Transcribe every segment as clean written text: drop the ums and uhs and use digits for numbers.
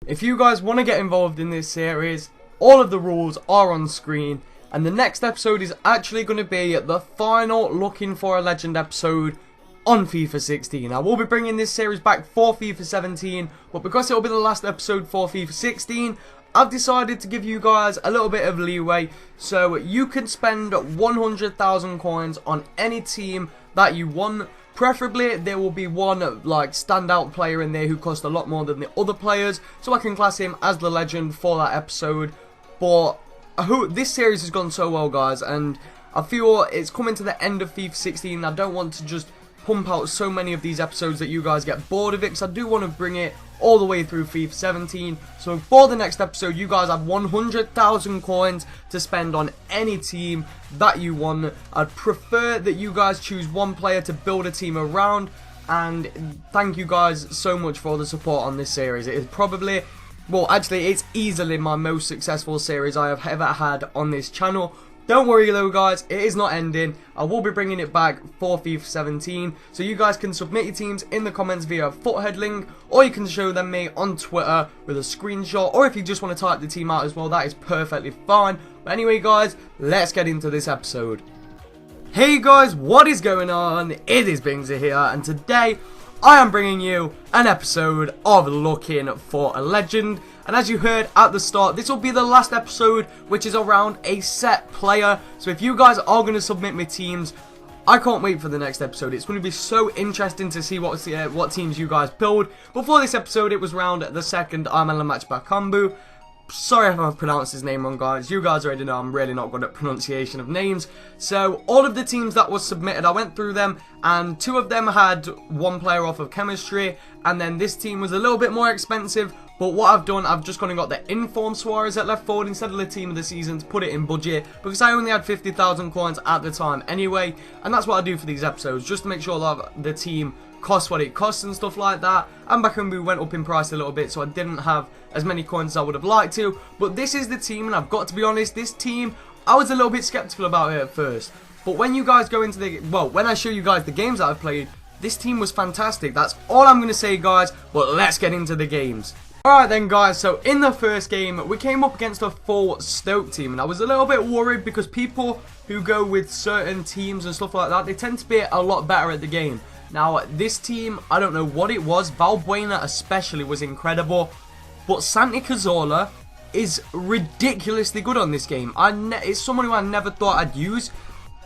If you guys want to get involved in this series, all of the rules are on screen, and the next episode is actually going to be the final Looking for a Legend episode on FIFA 16. I will be bringing this series back for FIFA 17, but because it will be the last episode for FIFA 16, I've decided to give you guys a little bit of leeway, so you can spend 100,000 coins on any team that you want. Preferably, there will be one like standout player in there who costs a lot more than the other players, so I can class him as the legend for that episode. But this series has gone so well, guys, and I feel it's coming to the end of FIFA 16. I don't want to just pump out so many of these episodes that you guys get bored of it, because I do want to bring it all the way through FIFA 17. So for the next episode, you guys have 100,000 coins to spend on any team that you want. I'd prefer that you guys choose one player to build a team around, and thank you guys so much for the support on this series. It is probably, well, actually it's easily my most successful series I have ever had on this channel. Don't worry though, guys, it is not ending. I will be bringing it back for FIFA 17, so you guys can submit your teams in the comments via a foothead link, or you can show them me on Twitter with a screenshot, or if you just want to type the team out as well, that is perfectly fine. But anyway, guys, let's get into this episode. Hey guys, what is going on? It is Bingzy here, and today I am bringing you an episode of Looking for a Legend. And as you heard at the start, this will be the last episode, which is around a set player. So if you guys are going to submit me teams, I can't wait for the next episode. It's going to be so interesting to see what teams you guys build. Before this episode, it was round the second Armela match bakambu. Sorry if I've pronounced his name wrong, guys. You guys already know I'm really not good at pronunciation of names. So all of the teams that was submitted, I went through them, and 2 of them had 1 player off of chemistry, and then this team was a little bit more expensive. But what I've done, I've just gone and got the inform Suarez at left forward instead of the team of the season to put it in budget, because I only had 50,000 coins at the time anyway, and that's what I do for these episodes, just to make sure that the team costs what it costs and stuff like that. And bakambu went up in price a little bit, so I didn't have as many coins as I would have liked to. But this is the team, and I've got to be honest, this team, I was a little bit skeptical about it at first. But when you guys go into the, well, when I show you guys the games that I've played, this team was fantastic. That's all I'm going to say, guys, but let's get into the games. Alright then, guys, so in the first game, we came up against a full Stoke team, and I was a little bit worried because people who go with certain teams and stuff like that, they tend to be a lot better at the game. Now, this team, I don't know what it was, Valbuena especially was incredible, but Santi Cazorla is ridiculously good on this game. It's someone who I never thought I'd use,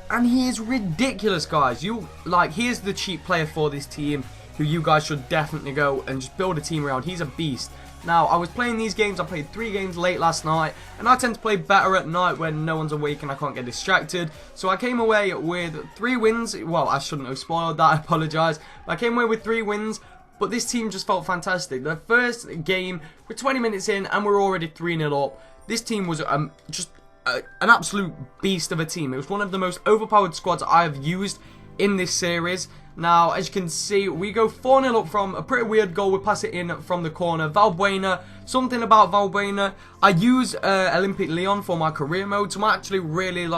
and he is ridiculous, guys. He is the cheap player for this team, who you guys should definitely go and just build a team around. He's a beast. Now, I was playing these games, I played 3 games late last night, and I tend to play better at night when no one's awake and I can't get distracted. So I came away with 3 wins. Well, I shouldn't have spoiled that, I apologise. But I came away with 3 wins, but this team just felt fantastic. The first game, we're 20 minutes in and we're already 3-0 up. This team was just an absolute beast of a team. It was one of the most overpowered squads I have used in this series. Now, as you can see, we go 4-0 up from a pretty weird goal. We pass it in from the corner. Valbuena, something about Valbuena. I use Olympic Lyon for my career mode, so I'm actually really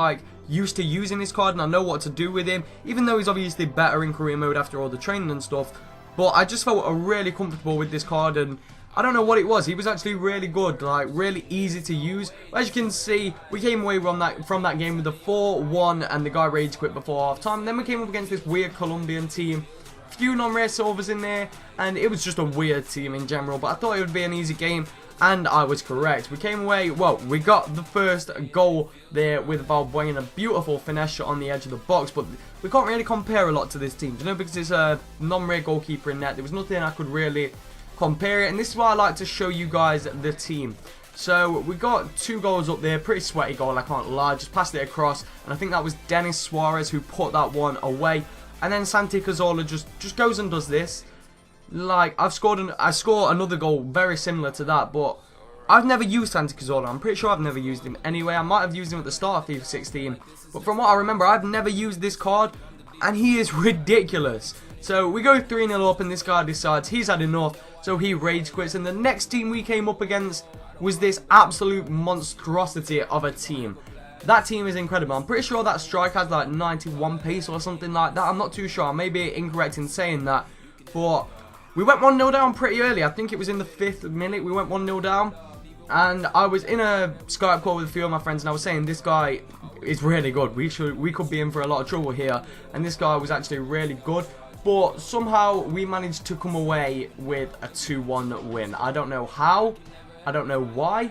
used to using this card, and I know what to do with him, even though he's obviously better in career mode after all the training and stuff. But I just felt really comfortable with this card, and I don't know what it was. He was actually really good, really easy to use. As you can see, we came away from that game with a 4-1, and the guy rage quit before half time. Then we came up against this weird Colombian team. A few non-rare silvers in there, and it was just a weird team in general. But I thought it would be an easy game, and I was correct. We came away, well, we got the first goal there with Valbuena, a beautiful finesse shot on the edge of the box. But we can't really compare a lot to this team, you know, because it's a non-rare goalkeeper in net. There was nothing I could really compare it, and this is why I like to show you guys the team. So we got 2 goals up there, pretty sweaty goal, I can't lie, just passed it across, and I think that was Dennis Suarez who put that one away. And then Santi Cazorla just goes and does this. I score another goal very similar to that, but I've never used Santi Cazorla. I'm pretty sure I've never used him anyway. I might have used him at the start of FIFA 16, but from what I remember, I've never used this card, and he is ridiculous. So we go 3-0 up, and this guy decides he's had enough, so he rage quits. And the next team we came up against was this absolute monstrosity of a team. That team is incredible. I'm pretty sure that strike has 91 pace or something like that. I'm not too sure. I may be incorrect in saying that, but We went 1-0 down pretty early. I think it was in the 5th minute we went 1-0 down. And I was in a Skype call with a few of my friends, and I was saying this guy is really good. We could be in for a lot of trouble here. And this guy was actually really good. But somehow we managed to come away with a 2-1 win. I don't know how. I don't know why.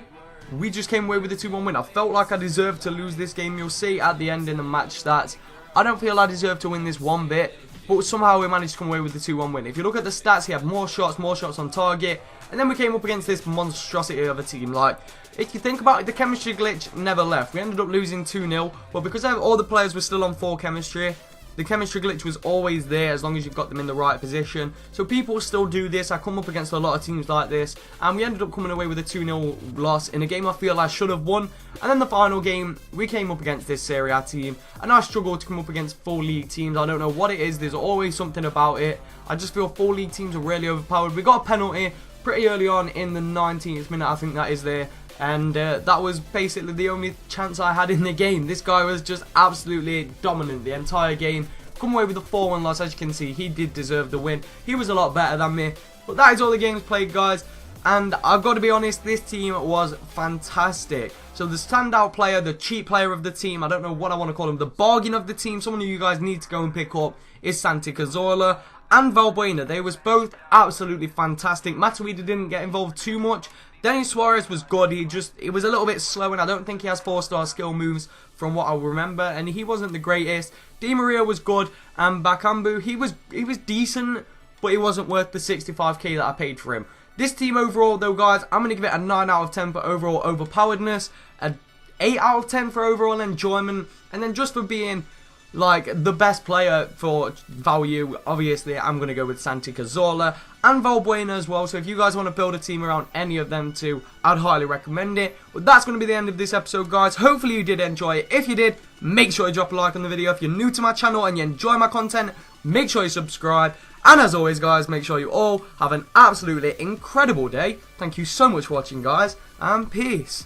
We just came away with a 2-1 win. I felt like I deserved to lose this game. You'll see at the end in the match stats. I don't feel I deserve to win this one bit. But somehow we managed to come away with the 2-1 win. If you look at the stats, he had more shots on target. And then we came up against this monstrosity of a team. Like, if you think about it, the chemistry glitch never left. We ended up losing 2-0. But because all the players were still on full chemistry, the chemistry glitch was always there as long as you've got them in the right position. So people still do this. I come up against a lot of teams like this. And we ended up coming away with a 2-0 loss in a game I feel I should have won. And then the final game, we came up against this Serie A team. And I struggled to come up against full league teams. I don't know what it is. There's always something about it. I just feel full league teams are really overpowered. We got a penalty pretty early on in the 19th minute. I think that is there. And that was basically the only chance I had in the game. This guy was just absolutely dominant the entire game. Come away with a 4-1 loss. As you can see, he did deserve the win. He was a lot better than me. But that is all the games played, guys. And I've got to be honest, this team was fantastic. So the standout player, the cheap player of the team, I don't know what I want to call him, the bargain of the team, someone who you guys need to go and pick up is Santi Cazorla and Valbuena. They was both absolutely fantastic. Matuidi didn't get involved too much. Denis Suarez was good. He was a little bit slow, and I don't think he has 4-star skill moves from what I remember, and he wasn't the greatest. Di Maria was good, and Bakambu, he was decent, but he wasn't worth the 65k that I paid for him. This team overall, though, guys, I'm going to give it a 9 out of 10 for overall overpoweredness, a 8 out of 10 for overall enjoyment, and then just for being like the best player for value, obviously I'm going to go with Santi Cazorla and Valbuena as well. So if you guys want to build a team around any of them two, I'd highly recommend it. But that's going to be the end of this episode, guys. Hopefully you did enjoy it. If you did, make sure you drop a like on the video. If you're new to my channel and you enjoy my content, make sure you subscribe. And as always, guys, make sure you all have an absolutely incredible day. Thank you so much for watching, guys, and peace.